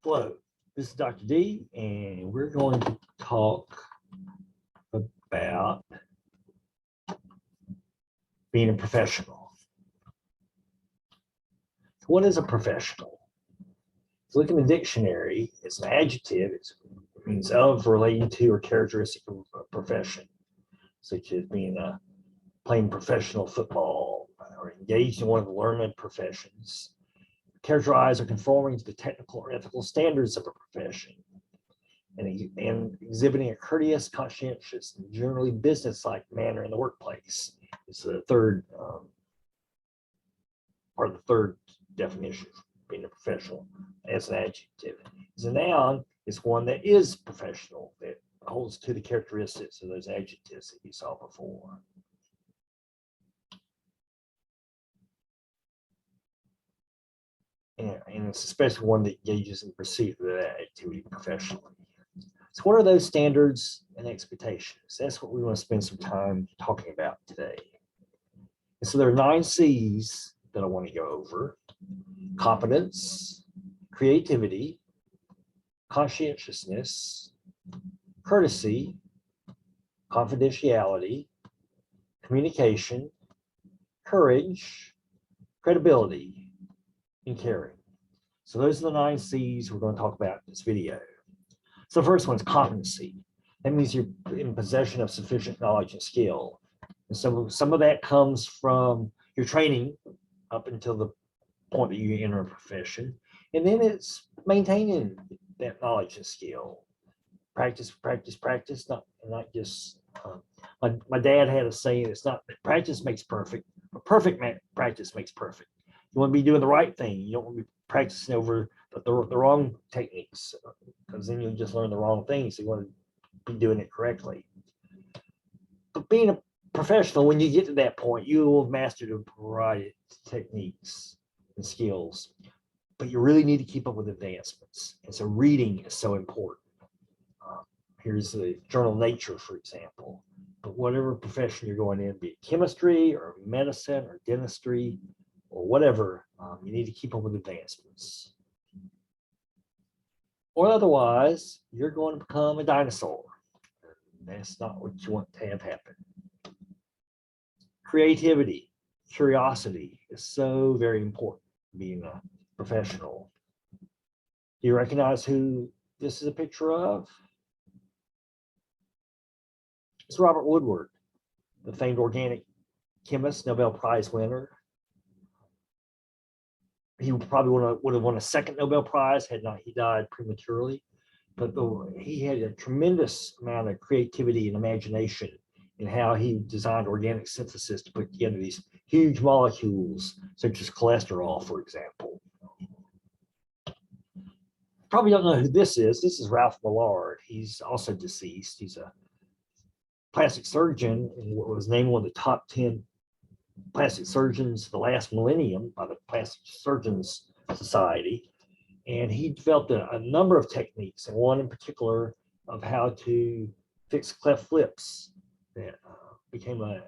Hello, this is Dr. D, and we're going to talk about being a professional. What is a professional? If you look in the dictionary, it's an adjective. It means of, relating to, or characteristic of a profession, such as being playing professional football or engaged in one of the learned professions, characterized or conforming to the technical or ethical standards of a profession, and exhibiting a courteous, conscientious, and generally business-like manner in the workplace. It's the third part of the third definition of being a professional as an adjective. As a noun, it's one that is professional, that holds to the characteristics of those adjectives that you saw before. And it's especially one that engages in pursuit of that activity professionally. So what are those standards and expectations? That's what we want to spend some time talking about today. And so there are 9 C's that I want to go over: competence, creativity, conscientiousness, courtesy, confidentiality, communication, courage, credibility, and caring. So those are the 9 C's we're going to talk about in this video. So the first one's competency. That means you're in possession of sufficient knowledge and skill. And so some of that comes from your training up until the point that you enter a profession. And then it's maintaining that knowledge and skill. Practice, practice, practice, not just, my dad had a saying, it's not practice makes perfect, but perfect practice makes perfect. You want to be doing the right thing. You don't want to be practicing over the wrong techniques, because then you'll just learn the wrong things. So you want to be doing it correctly. But being a professional, when you get to that point, you will have mastered a variety of techniques and skills, but you really need to keep up with advancements. And so reading is so important. Here's the journal Nature, for example. But whatever profession you're going in, be it chemistry or medicine or dentistry or whatever, you need to keep up with advancements. Or otherwise, you're going to become a dinosaur. That's not what you want to have happen. Creativity, curiosity is so very important being a professional. Do you recognize who this is a picture of? It's Robert Woodward, the famed organic chemist, Nobel Prize winner. He probably would have won a second Nobel Prize had not he died prematurely. But he had a tremendous amount of creativity and imagination in how he designed organic synthesis to put together these huge molecules, such as cholesterol, for example. Probably don't know who this is. This is Ralph Millard. He's also deceased. He's a plastic surgeon and what was named one of the top 10 plastic surgeons of the last millennium by the Plastic Surgeons Society. And he developed a number of techniques, and one in particular of how to fix cleft lips that became a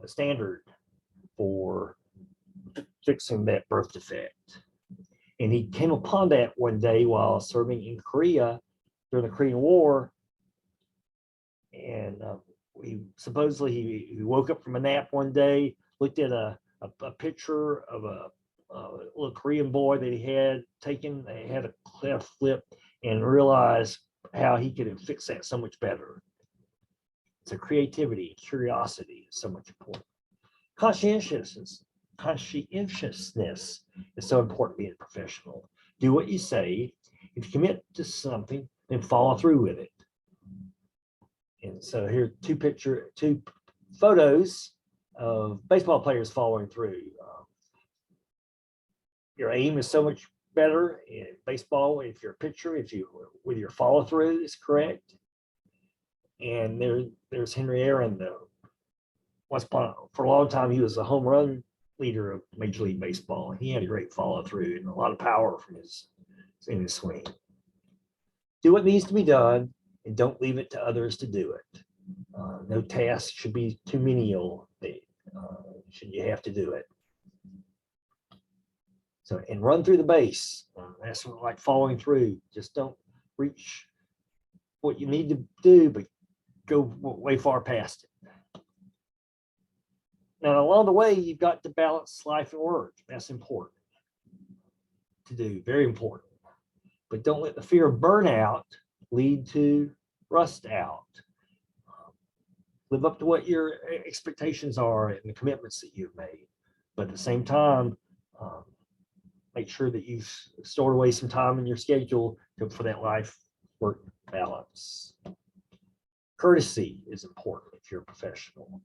standard for fixing that birth defect. And he came upon that one day while serving in Korea during the Korean War. And he woke up from a nap one day, looked at a picture of a little Korean boy that he had taken. They had a cleft lip, and realized how he could fix that so much better. So creativity, curiosity is so much important. Conscientiousness is so important being a professional. Do what you say. If you commit to something, then follow through with it. And so here are two photos of baseball players following through. Your aim is so much better in baseball if you're a pitcher, with your follow through is correct. And there's Henry Aaron, though. For a long time, he was the home run leader of Major League Baseball. He had a great follow through and a lot of power from in his swing. Do what needs to be done, and don't leave it to others to do it. No task should be too menial. Should you have to do it. So, and run through the base. That's like following through. Just don't reach what you need to do, but go way far past it. Now, along the way, you've got to balance life and work. That's important to do, very important. But don't let the fear of burnout lead to rust out. Live up to what your expectations are and the commitments that you've made. But at the same time, make sure that you've stored away some time in your schedule for that life work balance. Courtesy is important if you're a professional.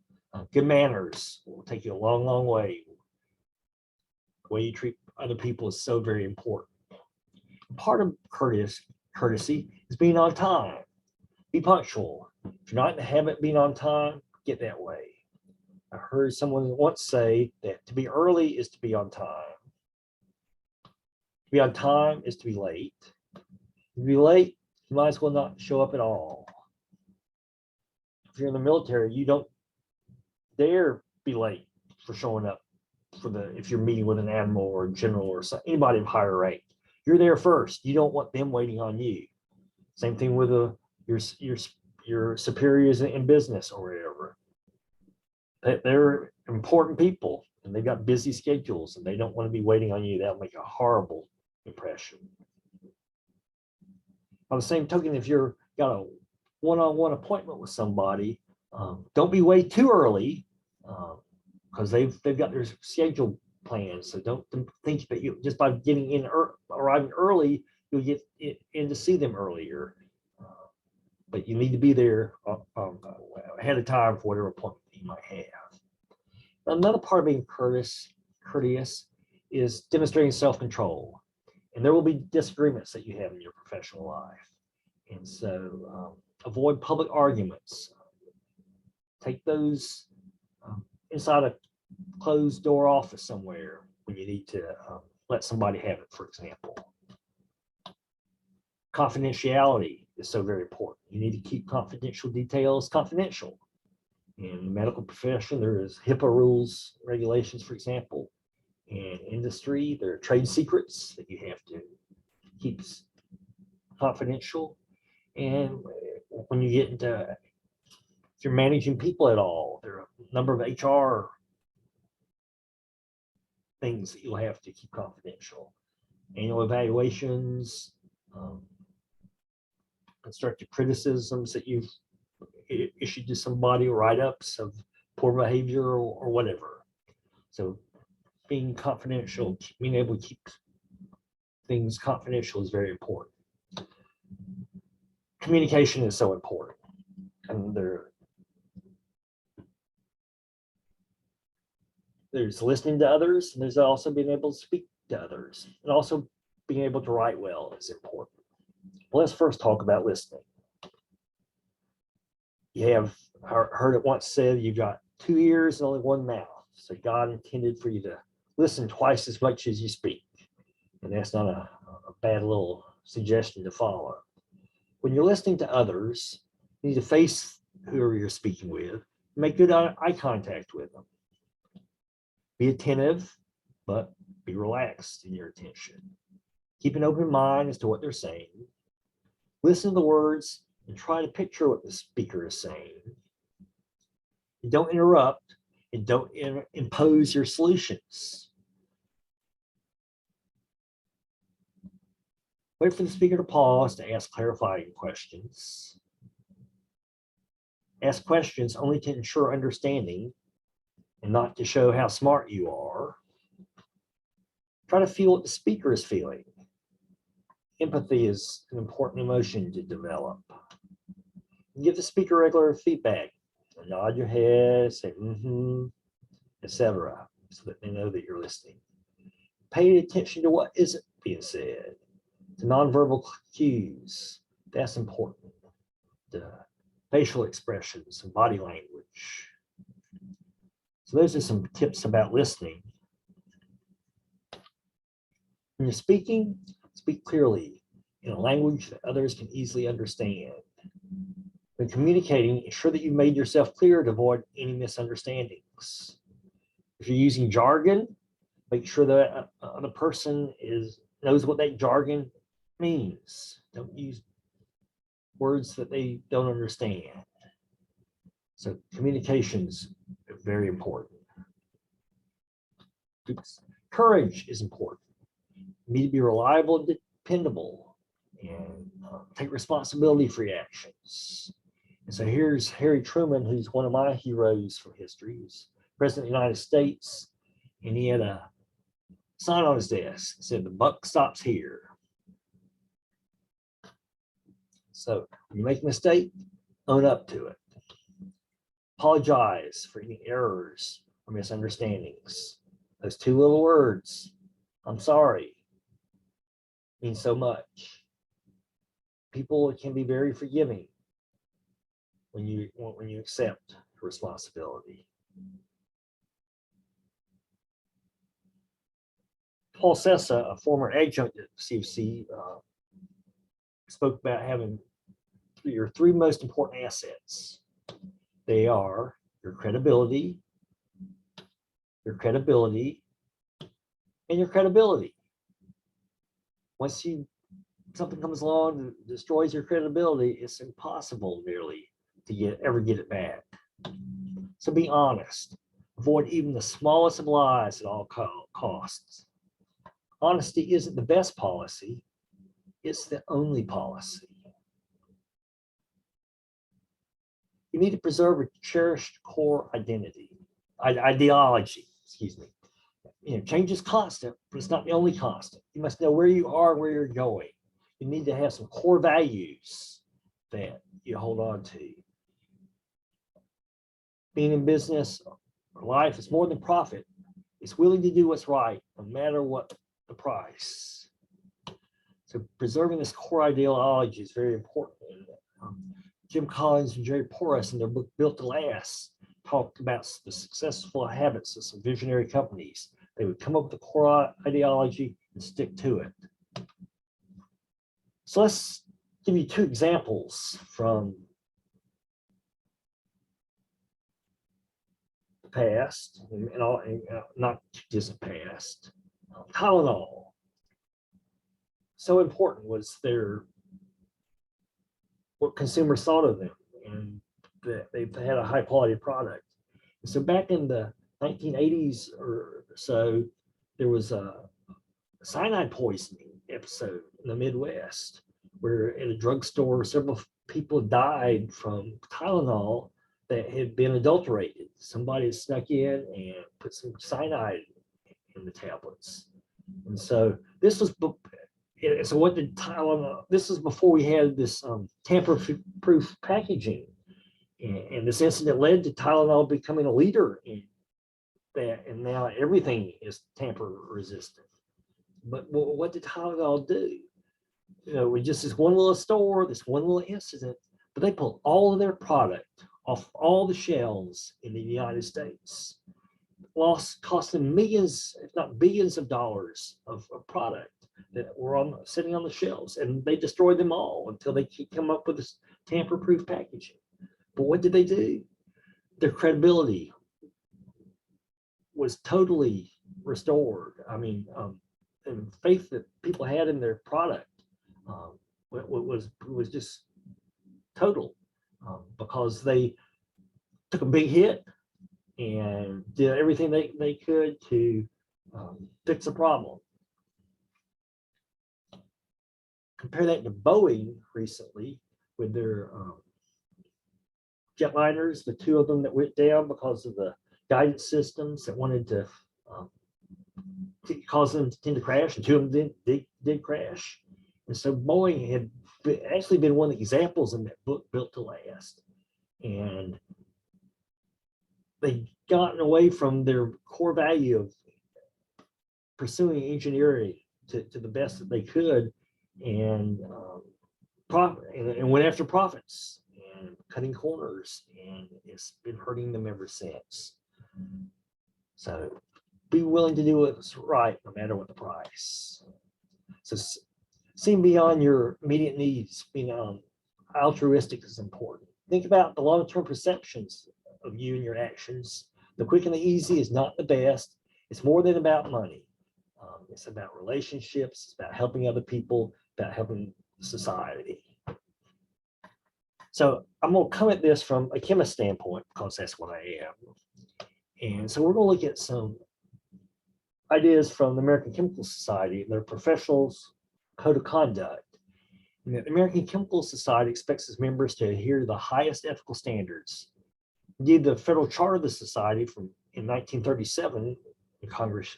Good manners will take you a long, long way. The way you treat other people is so very important. Part of courtesy is being on time. Be punctual. If you're not in the habit of being on time, get that way. I heard someone once say that to be early is to be on time. To be on time is to be late. To be late, you might as well not show up at all. If you're in the military, you don't dare be late for showing up if you're meeting with an admiral or a general or anybody of higher rank. You're there first. You don't want them waiting on you. Same thing with your superiors in business or whatever. They're important people and they've got busy schedules and they don't want to be waiting on you. That'll make a horrible impression. On the same token, if you're got a one-on-one appointment with somebody, don't be way too early because they've got their schedule planned. So don't think that you just by getting in arriving early, you'll get in to see them earlier. But you need to be there ahead of time for whatever appointment you might have. Another part of being courteous is demonstrating self-control. And there will be disagreements that you have in your professional life. And so avoid public arguments. Take those inside a closed door office somewhere when you need to let somebody have it, for example. Confidentiality is so very important. You need to keep confidential details confidential. In the medical profession, there is HIPAA rules, regulations, for example. In industry, there are trade secrets that you have to keep confidential. And when you get into, if you're managing people at all, there are a number of HR things that you'll have to keep confidential. Annual evaluations, constructive criticisms that you've issued to somebody, write-ups of poor behavior or whatever. So being confidential, being able to keep things confidential is very important. Communication is so important. And there's listening to others, and there's also being able to speak to others. And also being able to write well is important. Well, let's first talk about listening. You have heard it once said, you've got 2 ears and only 1 mouth. So God intended for you to listen twice as much as you speak. And that's not a bad little suggestion to follow. When you're listening to others, you need to face whoever you're speaking with, make good eye contact with them. Be attentive, but be relaxed in your attention. Keep an open mind as to what they're saying. Listen to the words and try to picture what the speaker is saying. And don't interrupt and don't impose your solutions. Wait for the speaker to pause to ask clarifying questions. Ask questions only to ensure understanding and not to show how smart you are. Try to feel what the speaker is feeling. Empathy is an important emotion to develop. Give the speaker regular feedback. Nod your head, say etc., so that they know that you're listening. Pay attention to what isn't being said, to nonverbal cues. That's important. The facial expressions and body language. So those are some tips about listening. When you're speaking, speak clearly in a language that others can easily understand. When communicating, ensure that you've made yourself clear to avoid any misunderstandings. If you're using jargon, make sure that the person is knows what that jargon means. Don't use words that they don't understand. So communications are very important. Courage is important. You need to be reliable and dependable, and take responsibility for your actions. And so here's Harry Truman, who's one of my heroes from history. He's President of the United States, and he had a sign on his desk that said, "The buck stops here." So when you make a mistake, own up to it. Apologize for any errors or misunderstandings. Those two little words, "I'm sorry," mean so much. People can be very forgiving when you accept responsibility. Paul Sessa, a former adjunct at CFC, spoke about having your three most important assets. They are your credibility, and your credibility. Once something comes along that destroys your credibility, it's impossible nearly to ever get it back. So be honest. Avoid even the smallest of lies at all costs. Honesty isn't the best policy, it's the only policy. You need to preserve a cherished core ideology, excuse me. Change is constant, but it's not the only constant. You must know where you are, where you're going. You need to have some core values that you hold on to. Being in business or life is more than profit. It's willing to do what's right, no matter what the price. So preserving this core ideology is very important. Jim Collins and Jerry Porras in their book Built to Last talked about the successful habits of some visionary companies. They would come up with a core ideology and stick to it. So let's give you two examples from the past, and not distant past. Tylenol. So important was what consumers thought of them, and that they had a high quality product. And so back in the 1980s or so, there was a cyanide poisoning episode in the Midwest, where at a drugstore, several people died from Tylenol that had been adulterated. Somebody had snuck in and put some cyanide in the tablets. And so this was, so what did Tylenol, this is before we had this tamper-proof packaging. And this incident led to Tylenol becoming a leader in that, and now everything is tamper resistant. But what did Tylenol do? With just this one little store, this one little incident, but they pulled all of their product off all the shelves in the United States. Cost them millions, if not billions of dollars of product that were sitting on the shelves, and they destroyed them all until they come up with this tamper-proof packaging. But what did they do? Their credibility was totally restored. I mean, and faith that people had in their product was just total, because they took a big hit and did everything they could to fix the problem. Compare that to Boeing recently with their jetliners, the two of them that went down because of the guidance systems that wanted to cause them to tend to crash, and two of them did crash. And so Boeing had actually been one of the examples in that book, Built to Last. And they'd gotten away from their core value of pursuing engineering to the best that they could, and went after profits and cutting corners, and it's been hurting them ever since. So be willing to do what's right, no matter what the price. So seeing beyond your immediate needs, being altruistic is important. Think about the long-term perceptions of you and your actions. The quick and the easy is not the best. It's more than about money. It's about relationships, it's about helping other people, about helping society. So I'm going to come at this from a chemist standpoint because that's what I am. And so we're going to look at some ideas from the American Chemical Society and their professionals' code of conduct. And the American Chemical Society expects its members to adhere to the highest ethical standards. Indeed, the federal charter of the society in 1937, the Congress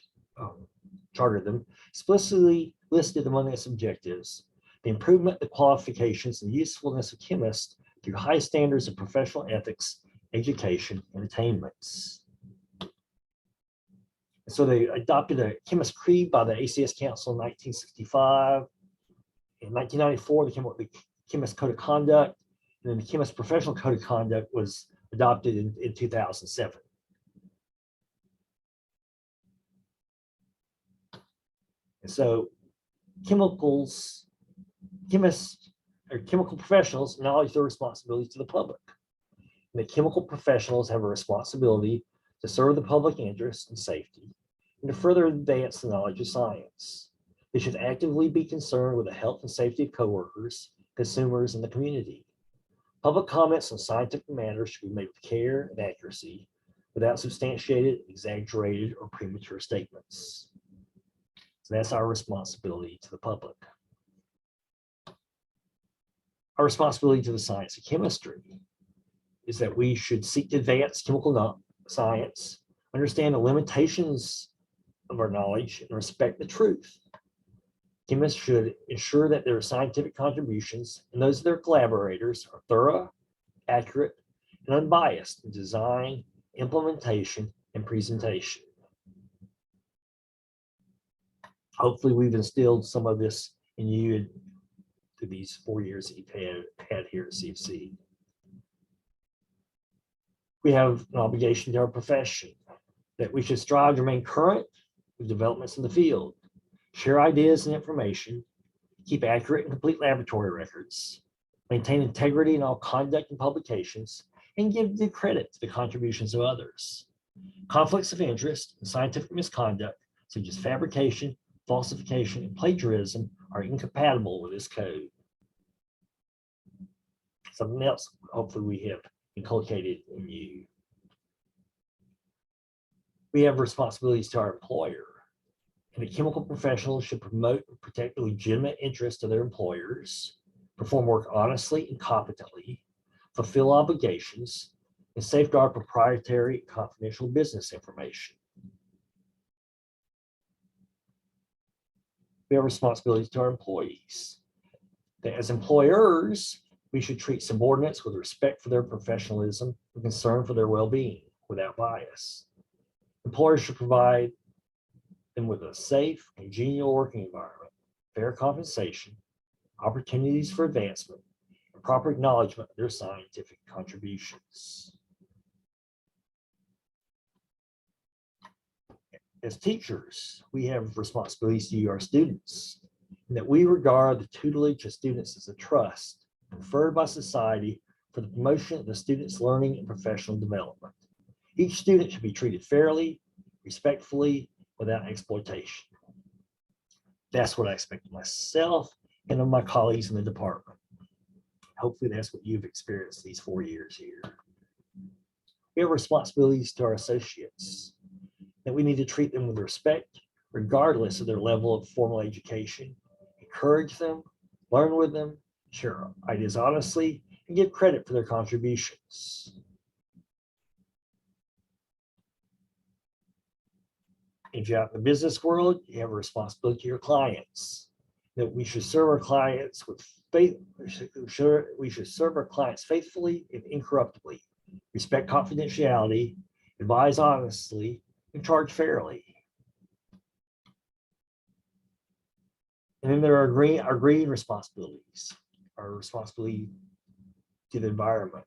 chartered them, explicitly listed among its objectives the improvement, the qualifications, and usefulness of chemists through high standards of professional ethics, education, and attainments. And so they adopted a chemist creed by the ACS Council in 1965. In 1994, they came up with the Chemist Code of Conduct, and then the Chemist Professional Code of Conduct was adopted in 2007. And so chemists or chemical professionals acknowledge their responsibility to the public. And the chemical professionals have a responsibility to serve the public interest and safety and to further advance the knowledge of science. They should actively be concerned with the health and safety of coworkers, consumers, and the community. Public comments on scientific matters should be made with care and accuracy without substantiated, exaggerated, or premature statements. So that's our responsibility to the public. Our responsibility to the science of chemistry is that we should seek to advance chemical science, understand the limitations of our knowledge, and respect the truth. Chemists should ensure that their scientific contributions and those of their collaborators are thorough, accurate, and unbiased in design, implementation, and presentation. Hopefully, we've instilled some of this in you through these 4 years that you've had here at CFC. We have an obligation to our profession that we should strive to remain current with developments in the field, share ideas and information, keep accurate and complete laboratory records, maintain integrity in all conduct and publications, and give due credit to the contributions of others. Conflicts of interest and scientific misconduct, such as fabrication, falsification, and plagiarism, are incompatible with this code. Something else, hopefully, we have inculcated in you. We have responsibilities to our employer, and the chemical professionals should promote and protect the legitimate interests of their employers, perform work honestly and competently, fulfill obligations, and safeguard proprietary and confidential business information. We have responsibilities to our employees. That as employers, we should treat subordinates with respect for their professionalism and concern for their well-being without bias. Employers should provide them with a safe and genial working environment, fair compensation, opportunities for advancement, and proper acknowledgement of their scientific contributions. As teachers, we have responsibilities to you, our students, and that we regard the tutelage of students as a trust conferred by society for the promotion of the student's learning and professional development. Each student should be treated fairly, respectfully, without exploitation. That's what I expect of myself and of my colleagues in the department. Hopefully that's what you've experienced these 4 years here. We have responsibilities to our associates, that we need to treat them with respect, regardless of their level of formal education, encourage them, learn with them, share ideas honestly, and give credit for their contributions. If you're out in the business world, you have a responsibility to your clients, that we should serve our clients with faith. We should serve our clients faithfully and incorruptibly, respect confidentiality, advise honestly, and charge fairly. And then there are our green responsibilities, our responsibility to the environment,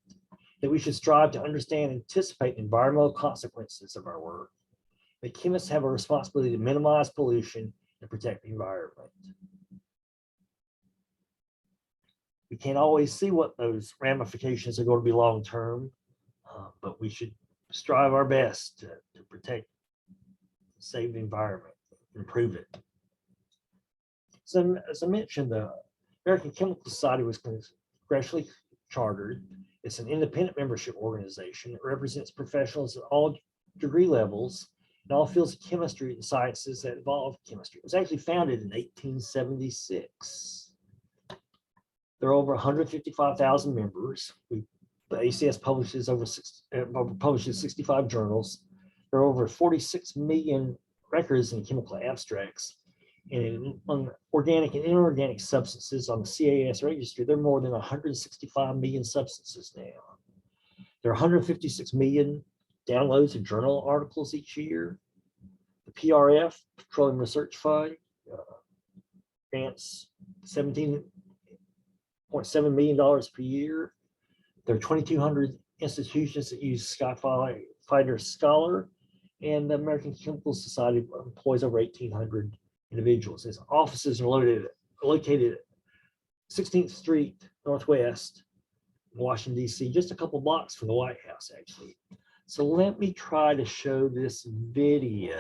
that we should strive to understand and anticipate the environmental consequences of our work. That chemists have a responsibility to minimize pollution and protect the environment. We can't always see what those ramifications are going to be long-term, but we should strive our best to protect, save the environment. improve it. So as I mentioned, the American Chemical Society was congressionally chartered. It's an independent membership organization. It represents professionals at all degree levels in all fields of chemistry and sciences that involve chemistry. It was actually founded in 1876. There are over 155,000 members. The ACS publishes publishes 65 journals. There are over 46 million records in chemical abstracts. And on organic and inorganic substances on the CAS registry, there are more than 165 million substances now. There are 156 million downloads of journal articles each year. The PRF, Petroleum Research Fund, grants $17.7 million per year. There are 2,200 institutions that use Skyfighter Scholar, and the American Chemical Society employs over 1,800 individuals. Its offices are located at 16th Street Northwest, Washington, D.C., just a couple blocks from the White House, actually. So let me try to show this video.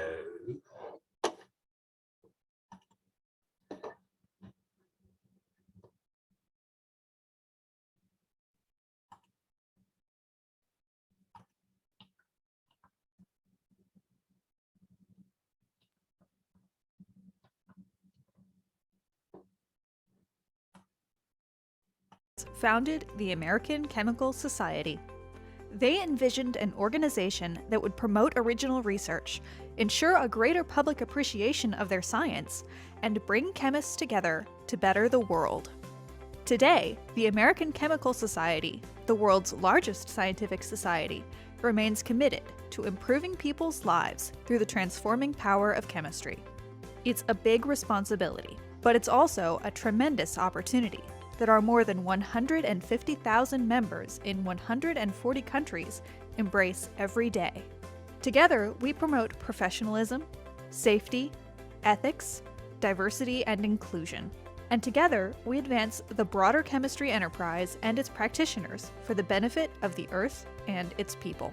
Founded the American Chemical Society. They envisioned an organization that would promote original research, ensure a greater public appreciation of their science, and bring chemists together to better the world. Today, the American Chemical Society, the world's largest scientific society, remains committed to improving people's lives through the transforming power of chemistry. It's a big responsibility, but it's also a tremendous opportunity. That our more than 150,000 members in 140 countries embrace every day. Together, we promote professionalism, safety, ethics, diversity, and inclusion. And together, we advance the broader chemistry enterprise and its practitioners for the benefit of the Earth and its people.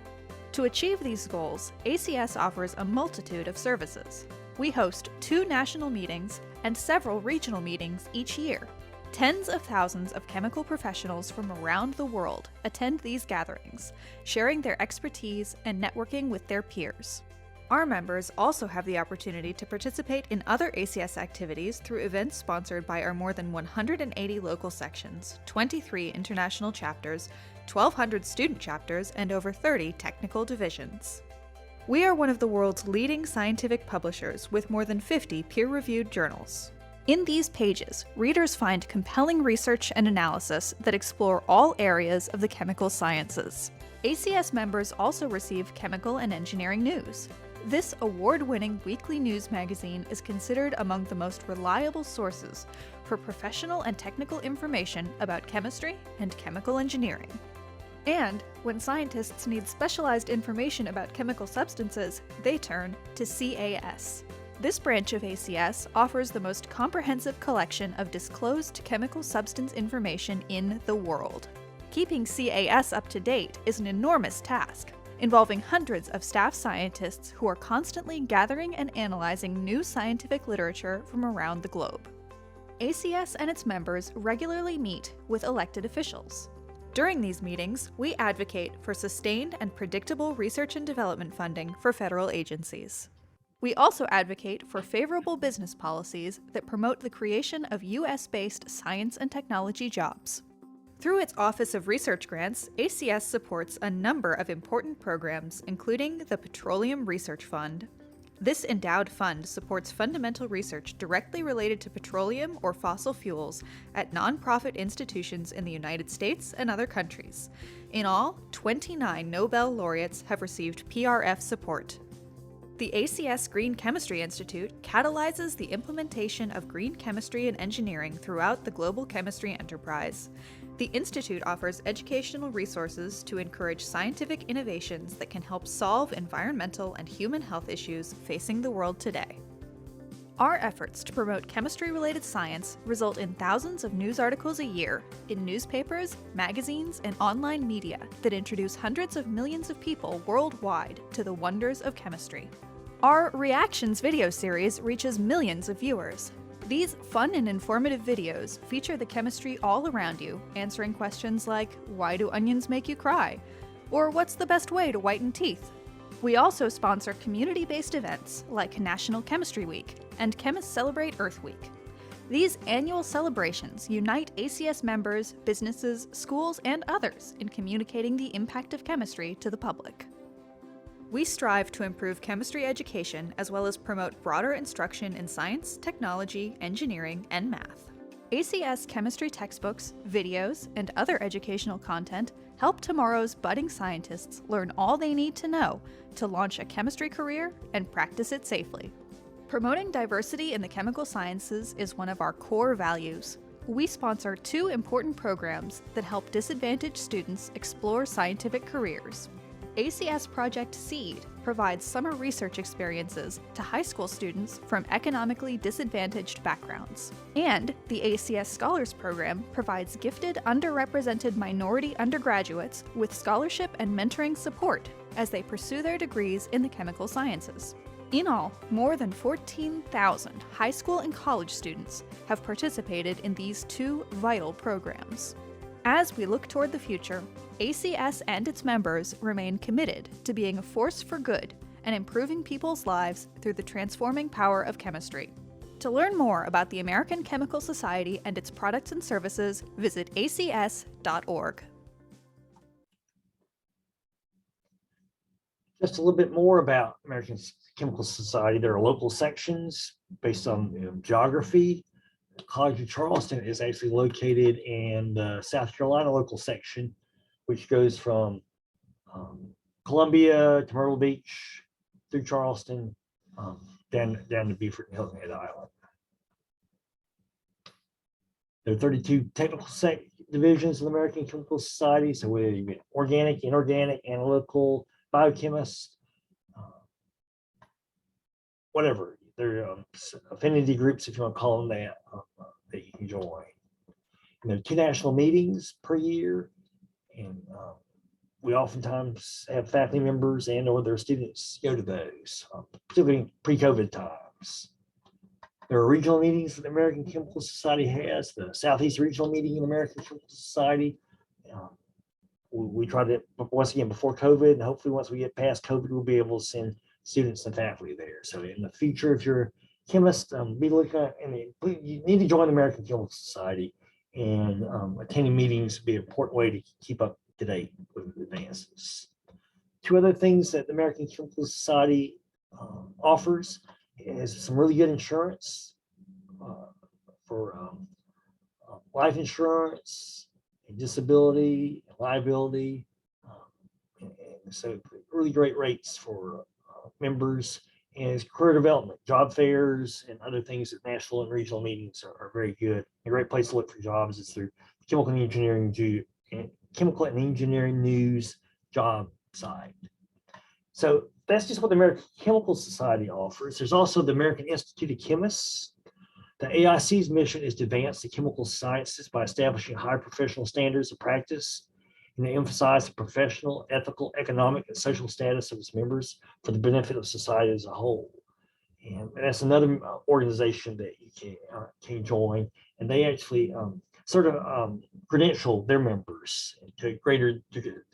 To achieve these goals, ACS offers a multitude of services. We host 2 national meetings and several regional meetings each year. Tens of thousands of chemical professionals from around the world attend these gatherings, sharing their expertise and networking with their peers. Our members also have the opportunity to participate in other ACS activities through events sponsored by our more than 180 local sections, 23 international chapters, 1,200 student chapters, and over 30 technical divisions. We are one of the world's leading scientific publishers with more than 50 peer-reviewed journals. In these pages, readers find compelling research and analysis that explore all areas of the chemical sciences. ACS members also receive chemical and engineering news. This award-winning weekly news magazine is considered among the most reliable sources for professional and technical information about chemistry and chemical engineering. And when scientists need specialized information about chemical substances, they turn to CAS. This branch of ACS offers the most comprehensive collection of disclosed chemical substance information in the world. Keeping CAS up to date is an enormous task, involving hundreds of staff scientists who are constantly gathering and analyzing new scientific literature from around the globe. ACS and its members regularly meet with elected officials. During these meetings, we advocate for sustained and predictable research and development funding for federal agencies. We also advocate for favorable business policies that promote the creation of U.S.-based science and technology jobs. Through its Office of Research Grants, ACS supports a number of important programs, including the Petroleum Research Fund. This endowed fund supports fundamental research directly related to petroleum or fossil fuels at nonprofit institutions in the United States and other countries. In all, 29 Nobel laureates have received PRF support. The ACS Green Chemistry Institute catalyzes the implementation of green chemistry and engineering throughout the global chemistry enterprise. The Institute offers educational resources to encourage scientific innovations that can help solve environmental and human health issues facing the world today. Our efforts to promote chemistry-related science result in thousands of news articles a year in newspapers, magazines, and online media that introduce hundreds of millions of people worldwide to the wonders of chemistry. Our Reactions video series reaches millions of viewers. These fun and informative videos feature the chemistry all around you, answering questions like, why do onions make you cry? Or what's the best way to whiten teeth? We also sponsor community-based events like National Chemistry Week and Chemists Celebrate Earth Week. These annual celebrations unite ACS members, businesses, schools, and others in communicating the impact of chemistry to the public. We strive to improve chemistry education as well as promote broader instruction in science, technology, engineering, and math. ACS chemistry textbooks, videos, and other educational content help tomorrow's budding scientists learn all they need to know to launch a chemistry career and practice it safely. Promoting diversity in the chemical sciences is one of our core values. We sponsor 2 important programs that help disadvantaged students explore scientific careers. ACS Project SEED provides summer research experiences to high school students from economically disadvantaged backgrounds. And the ACS Scholars Program provides gifted, underrepresented minority undergraduates with scholarship and mentoring support as they pursue their degrees in the chemical sciences. In all, more than 14,000 high school and college students have participated in these 2 vital programs. As we look toward the future, ACS and its members remain committed to being a force for good and improving people's lives through the transforming power of chemistry. To learn more about the American Chemical Society and its products and services, visit acs.org. Just a little bit more about American Chemical Society. There are local sections based on geography. The College of Charleston is actually located in the South Carolina local section, which goes from Columbia to Myrtle Beach through Charleston down to Beaufort and Hilton Head Island. There are 32 technical divisions of the American Chemical Society. So whether you get organic, inorganic, analytical, biochemist, whatever. There are affinity groups, if you want to call them that, that you can join. And there are 2 national meetings per year, and we oftentimes have faculty members and or their students go to those, particularly pre-COVID times. There are regional meetings that the American Chemical Society has. The Southeast Regional Meeting in the American Chemical Society. We try to, once again, before COVID, and hopefully once we get past COVID, we'll be able to send students and faculty there. So in the future, if you're a chemist, be looking at, and you need to join the American Chemical Society, and attending meetings would be an important way to keep up to date with advances. 2 other things that the American Chemical Society offers is some really good insurance for life insurance, and disability, and liability. And so really great rates for members, and career development, job fairs, and other things at national and regional meetings are very good. A great place to look for jobs is through Chemical and Engineering News job site. So that's just what the American Chemical Society offers. There's also the American Institute of Chemists. The AIC's mission is to advance the chemical sciences by establishing high professional standards of practice and to emphasize the professional, ethical, economic, and social status of its members for the benefit of society as a whole. And that's another organization that you can join, and they actually credential their members to a greater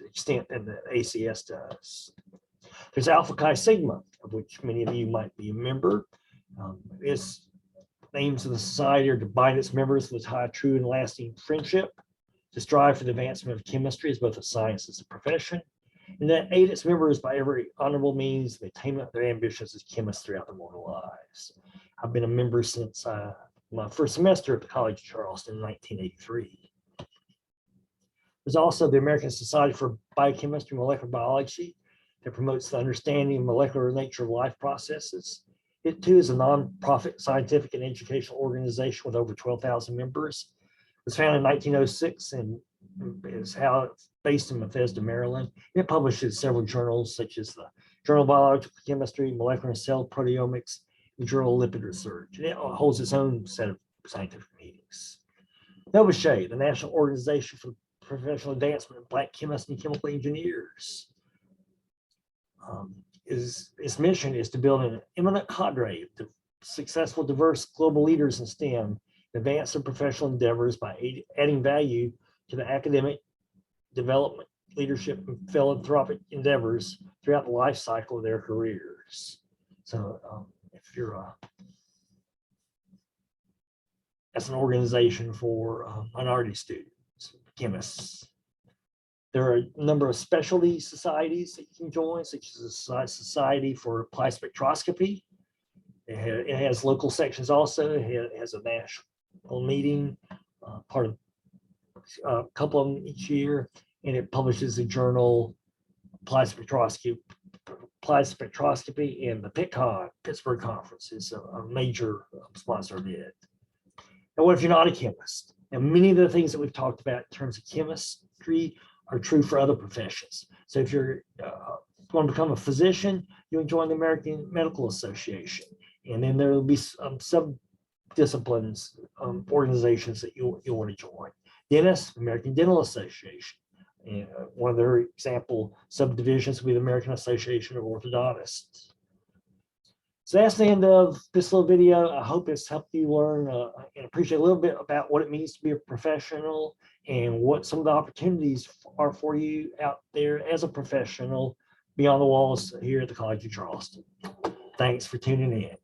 extent than the ACS does. There's Alpha Chi Sigma, of which many of you might be a member. Its aims of the society are to bind its members with high, true, and lasting friendship, to strive for the advancement of chemistry as both a science and a profession, and that aid its members by every honorable means in the attainment of their ambitions as chemists throughout their mortal lives. I've been a member since my first semester at the College of Charleston in 1983. There's also the American Society for Biochemistry and Molecular Biology that promotes the understanding of molecular nature of life processes. It too is a nonprofit scientific and educational organization with over 12,000 members. It was founded in 1906 and is based in Bethesda, Maryland. It publishes several journals such as the Journal of Biological Chemistry, Molecular and Cell Proteomics, and Journal of Lipid Research. And it holds its own set of scientific meetings. NOVACHE, the National Organization for Professional Advancement of Black Chemists and Chemical Engineers. its mission is to build an eminent cadre of successful, diverse global leaders in STEM, advance their professional endeavors by adding value to the academic, development, leadership, and philanthropic endeavors throughout the life cycle of their careers. So if you're as an organization for minority students, chemists, there are a number of specialty societies that you can join, such as the Society for Applied Spectroscopy. It has local sections also. It has a national meeting, part of a couple of them each year, and it publishes a journal, Applied Spectroscopy, and the PitCon, Pittsburgh Conference is a major sponsor of it. And what if you're not a chemist? And many of the things that we've talked about in terms of chemistry are true for other professions. So if you're going to become a physician, you'll join the American Medical Association. And then there will be sub-disciplines, organizations that you'll want to join. Dentists, American Dental Association. And one of their example subdivisions will be the American Association of Orthodontists. So that's the end of this little video. I hope it's helped you learn and appreciate a little bit about what it means to be a professional and what some of the opportunities are for you out there as a professional beyond the walls here at the College of Charleston. Thanks for tuning in.